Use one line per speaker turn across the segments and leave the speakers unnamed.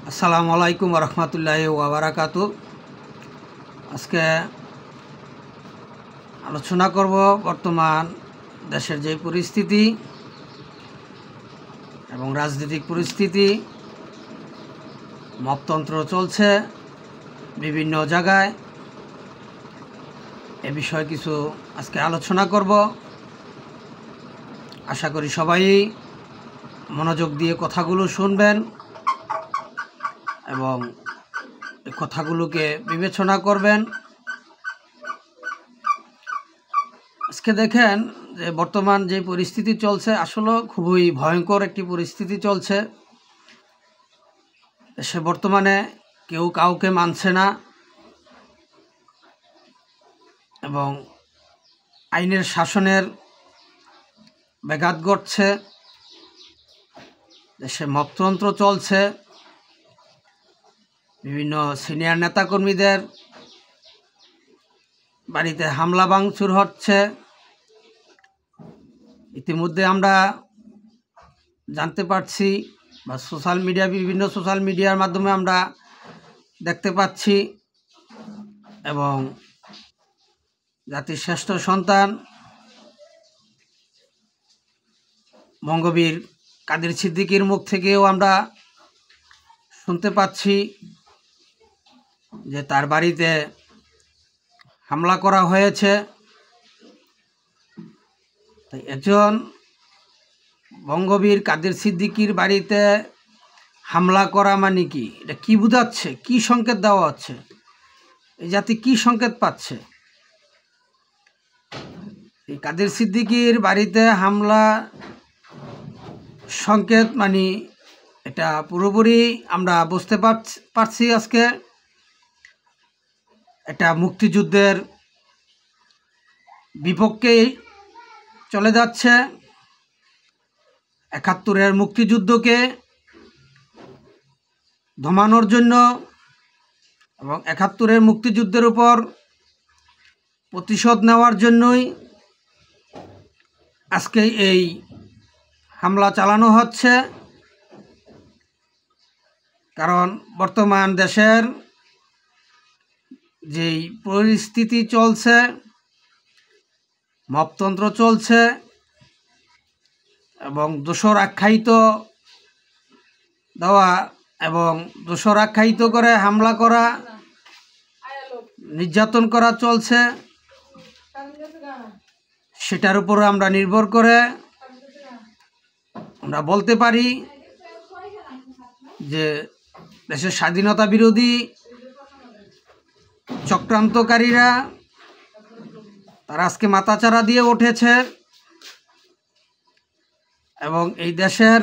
আসসালামু আলাইকুম রহমতুল্লাহি ওয়া বারাকাতু। আজকে আলোচনা করব বর্তমান দেশের যে পরিস্থিতি এবং রাজনৈতিক পরিস্থিতি, মপতন্ত্র চলছে বিভিন্ন জায়গায়, এ বিষয়ে কিছু আজকে আলোচনা করব। আশা করি সবাই মনোযোগ দিয়ে কথাগুলো শুনবেন এবং এই কথাগুলোকে বিবেচনা করবেন। আজকে দেখেন যে বর্তমান যে পরিস্থিতি চলছে, আসলে খুবই ভয়ঙ্কর একটি পরিস্থিতি চলছে। দেশে বর্তমানে কেউ কাউকে মানছে না এবং আইনের শাসনের ব্যাঘাত ঘটছে। দেশে মপতন্ত্র চলছে, বিভিন্ন সিনিয়র নেতাকর্মীদের বাড়িতে হামলা ভাঙচুর হচ্ছে। ইতিমধ্যে আমরা জানতে পারছি বা বিভিন্ন সোশ্যাল মিডিয়ার মাধ্যমে আমরা দেখতে পাচ্ছি এবং জাতির শ্রেষ্ঠ সন্তান বঙ্গবীর কাদের সিদ্দিকীর মুখ থেকেও আমরা শুনতে পাচ্ছি যে তার বাড়িতে হামলা করা হয়েছে। তাই একজন বঙ্গবীর কাদের সিদ্দিকীর বাড়িতে হামলা করা মানে কি? এটা কি বোঝাচ্ছে? কি সংকেত দেওয়া হচ্ছে? এই জাতি কি সংকেত পাচ্ছে? এই কাদের সিদ্দিকীর বাড়িতে হামলা সংকেত মানে এটা পুরোপুরি আমরা বুঝতে পারছি। আজকে এটা মুক্তিযুদ্ধের বিপক্ষেই চলে যাচ্ছে। ৭১-এর মুক্তিযুদ্ধকে দমানোর জন্য এবং ৭১-এর মুক্তিযুদ্ধের উপর প্রতিশোধ নেওয়ার জন্যই আজকে এই হামলা চালানো হচ্ছে। কারণ বর্তমান দেশের যেই পরিস্থিতি চলছে, মপতন্ত্র চলছে এবং দোষর আখ্যায়িত দেওয়া এবং দোষর আখ্যায়িত করে হামলা করা, নির্যাতন করা চলছে। সেটার উপর আমরা নির্ভর করে আমরা বলতে পারি যে দেশের স্বাধীনতা বিরোধী চক্রান্তকারীরা তারা আজকে মাথাচাড়া দিয়ে উঠেছে এবং এই দেশের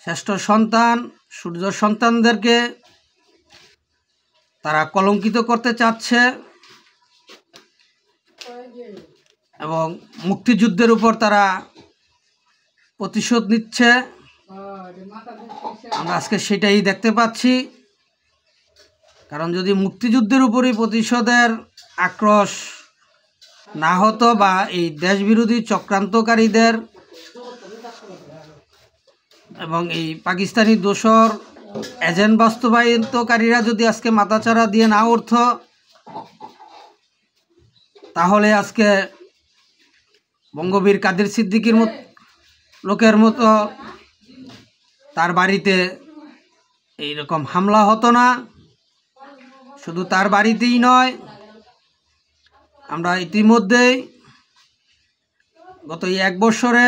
শ্রেষ্ঠ সন্তান, সূর্য সন্তানদেরকে তারা কলঙ্কিত করতে চাচ্ছে এবং মুক্তিযুদ্ধের উপর তারা প্রতিশোধ নিচ্ছে। আমরা আজকে সেটাই দেখতে পাচ্ছি। কারণ যদি মুক্তিযুদ্ধের উপরই প্রতিশোধের আক্রোশ না হতো বা এই দেশবিরোধী চক্রান্তকারীদের এবং এই পাকিস্তানি দোসর এজেন্ট বাস্তবায়িতকারীরা যদি আজকে মাথাচাড়া দিয়ে না উঠত, তাহলে আজকে বঙ্গবীর কাদের সিদ্দিকীর লোকের মতো তার বাড়িতে এইরকম হামলা হতো না। শুধু তার বাড়িতেই নয়, আমরা ইতিমধ্যেই গত 1 বছরে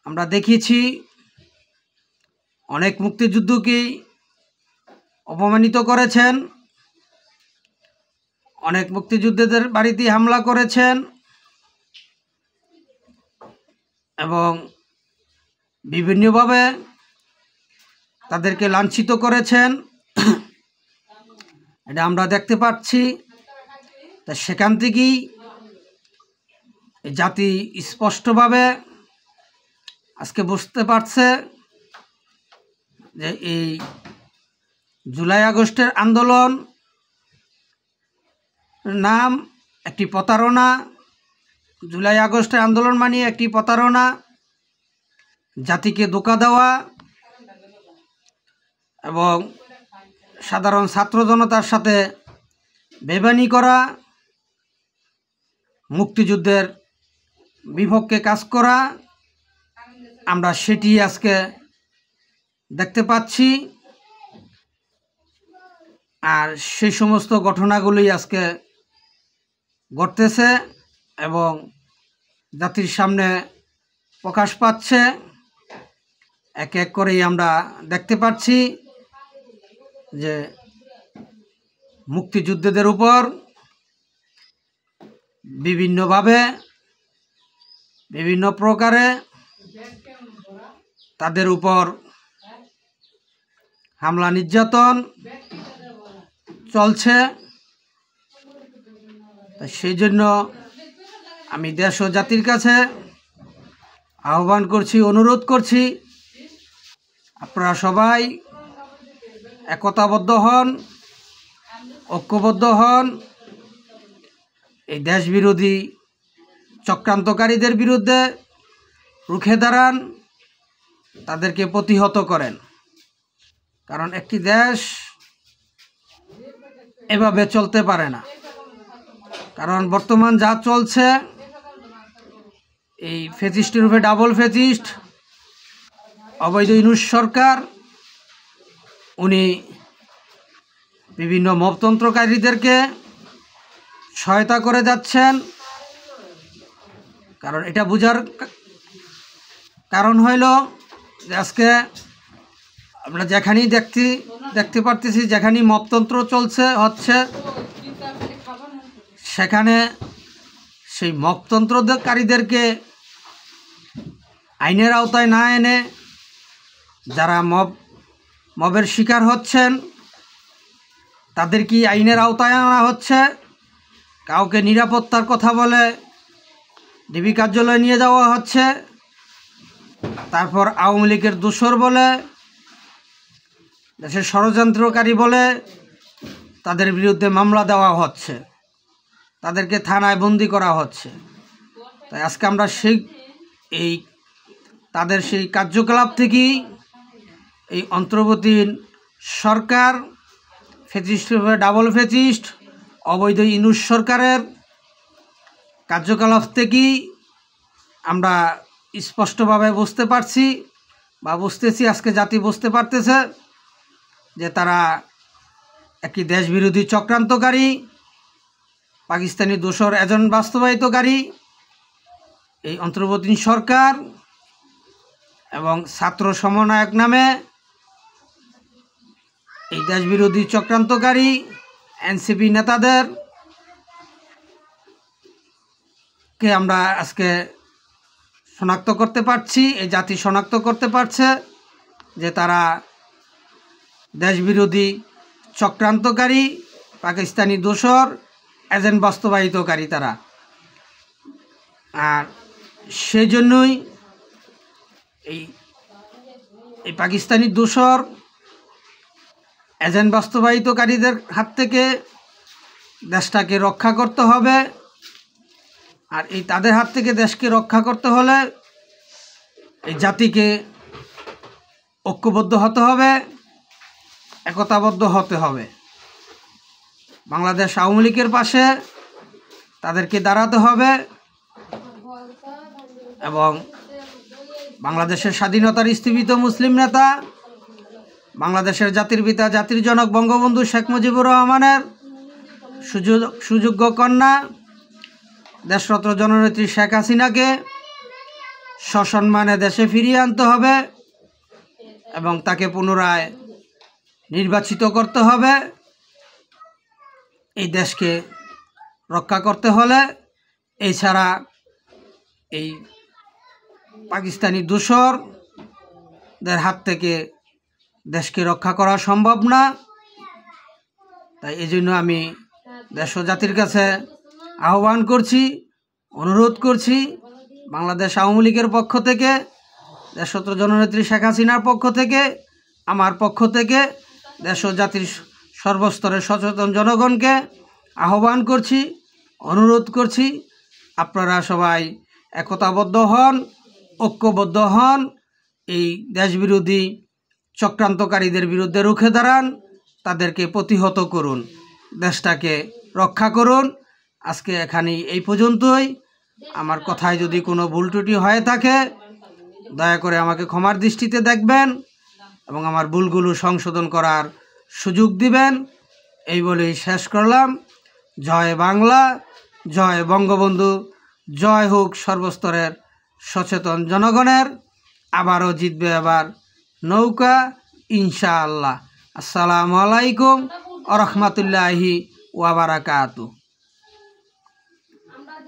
আমরা দেখেছি অনেক মুক্তিযুদ্ধকেই অপমানিত করেছেন, অনেক মুক্তিযোদ্ধাদের বাড়িতে হামলা করেছেন এবং বিভিন্নভাবে তাদেরকে লাঞ্ছিত করেছেন। এটা আমরা দেখতে পাচ্ছি। তা সেখান থেকেই জাতি স্পষ্টভাবে আজকে বুঝতে পারছে যে এই জুলাই আগস্টের আন্দোলন নাম একটি প্রতারণা। জুলাই আগস্টের আন্দোলন মানে একটি প্রতারণা, জাতিকে ধোঁকা দেওয়া এবং সাধারণ ছাত্র জনতার সাথে বেইমানি করা, মুক্তিযুদ্ধের বিপক্ষে কাজ করা, আমরা সেটি আজকে দেখতে পাচ্ছি। আর সেই সমস্ত ঘটনাগুলি আজকে ঘটতেছে এবং জাতির সামনে প্রকাশ পাচ্ছে। এক এক করেই আমরা দেখতে পাচ্ছি যে মুক্তিযোদ্ধাদের উপর বিভিন্নভাবে বিভিন্ন প্রকারে তাদের উপর হামলা নির্যাতন চলছে। সেই জন্য আমি দেশ ও জাতির কাছে আহ্বান করছি, অনুরোধ করছি, আপনারা সবাই একতাবদ্ধ হন, ঐক্যবদ্ধ হন, এই দেশবিরোধী চক্রান্তকারীদের বিরুদ্ধে রুখে দাঁড়ান, তাদেরকে প্রতিহত করেন। কারণ একটি দেশ এভাবে চলতে পারে না। কারণ বর্তমান যা চলছে, এই ফ্যাসিস্টের রূপে ডাবল ফ্যাসিস্ট অবৈধ ইউনূস সরকার, উনি বিভিন্ন মবতন্ত্রকারীদেরকে সহায়তা করে যাচ্ছেন। কারণ এটা বোঝার কারণ হইল যে আজকে আমরা যেখানেই দেখতে পারতেছি, যেখানেই মবতন্ত্র হচ্ছে সেখানে সেই মবতন্ত্রকারীদেরকে আইনের আওতায় না এনে যারা মবের শিকার হচ্ছেন তাদেরকে আইনের আওতায় আনা হচ্ছে। কাউকে নিরাপত্তার কথা বলে ডিবি কার্যালয়ে নিয়ে যাওয়া হচ্ছে, তারপর আওয়ামী লীগের দোসর বলে, দেশের ষড়যন্ত্রকারী বলে তাদের বিরুদ্ধে মামলা দেওয়া হচ্ছে, তাদেরকে থানায় বন্দি করা হচ্ছে। তাই আজকে আমরা তাদের সেই কার্যকলাপ থেকেই এই অন্তর্বর্তী সরকার ফ্যাসিস্ট ডাবল ফ্যাসিস্ট অবৈধ ইউনূস সরকারের কার্যকলাপ থেকেই আমরা স্পষ্টভাবে বুঝতে পারছি বা বুঝতেছি, আজকে জাতি বুঝতে পারতেছে যে তারা একটি দেশবিরোধী চক্রান্তকারী, পাকিস্তানি দোসর এজেন্ট বাস্তবায়িতকারী এই অন্তর্বর্তী সরকার এবং ছাত্র সমন্বয়ক নামে এই দেশবিরোধী চক্রান্তকারী এনসিপি নেতাদেরকে আমরা আজকে শনাক্ত করতে পারছি, এই জাতি শনাক্ত করতে পারছে যে তারা দেশবিরোধী চক্রান্তকারী, পাকিস্তানি দোসর এজেন্ট বাস্তবায়িতকারী তারা। আর সেই জন্যই এই পাকিস্তানি দোসর এজেন্ট বাস্তবায়িতকারীদের হাত থেকে দেশটাকে রক্ষা করতে হবে। আর এই তাদের হাত থেকে দেশকে রক্ষা করতে হলে এই জাতিকে ঐক্যবদ্ধ হতে হবে, একতাবদ্ধ হতে হবে। বাংলাদেশ আওয়ামী লীগের পাশে তাদেরকে দাঁড়াতে হবে এবং বাংলাদেশের স্বাধীনতার স্থীপিত মুসলিম নেতা, বাংলাদেশের জাতির পিতা, জাতির জনক বঙ্গবন্ধু শেখ মুজিবুর রহমানের সুযোগ্য কন্যা দেশরত্ন জননেত্রী শেখ হাসিনাকে সসম্মানে দেশে ফিরিয়ে আনতে হবে এবং তাকে পুনরায় নির্বাচিত করতে হবে। এই দেশকে রক্ষা করতে হলে এছাড়া এই পাকিস্তানি দোসরদের হাত থেকে দেশকে রক্ষা করা সম্ভব না। তাই এই জন্য আমি দেশ ও জাতির কাছে আহ্বান করছি, অনুরোধ করছি, বাংলাদেশ আওয়ামী লীগের পক্ষ থেকে, দেশরত্ন জননেত্রী শেখ হাসিনার পক্ষ থেকে, আমার পক্ষ থেকে দেশ ও জাতির সর্বস্তরের সচেতন জনগণকে আহ্বান করছি, অনুরোধ করছি, আপনারা সবাই একতাবদ্ধ হন, ঐক্যবদ্ধ হন, এই দেশবিরোধী চক্রান্তকারীদের বিরুদ্ধে রুখে দাঁড়ান, তাদেরকে প্রতিহত করুন, দেশটাকে রক্ষা করুন। আজকে এখানেই এই পর্যন্তই। আমার কথায় যদি কোনো ভুল ত্রুটি হয়ে থাকে দয়া করে আমাকে ক্ষমার দৃষ্টিতে দেখবেন এবং আমার ভুলগুলো সংশোধন করার সুযোগ দিবেন। এই বলেই শেষ করলাম। জয় বাংলা, জয় বঙ্গবন্ধু, জয় হোক সর্বস্তরের সচেতন জনগণের। আবারও জিতবে এবার নৌকা ইনশাআল্লাহ। আসসালামু আলাইকুম ওয়া রাহমাতুল্লাহি ওয়া বারাকাতুহু।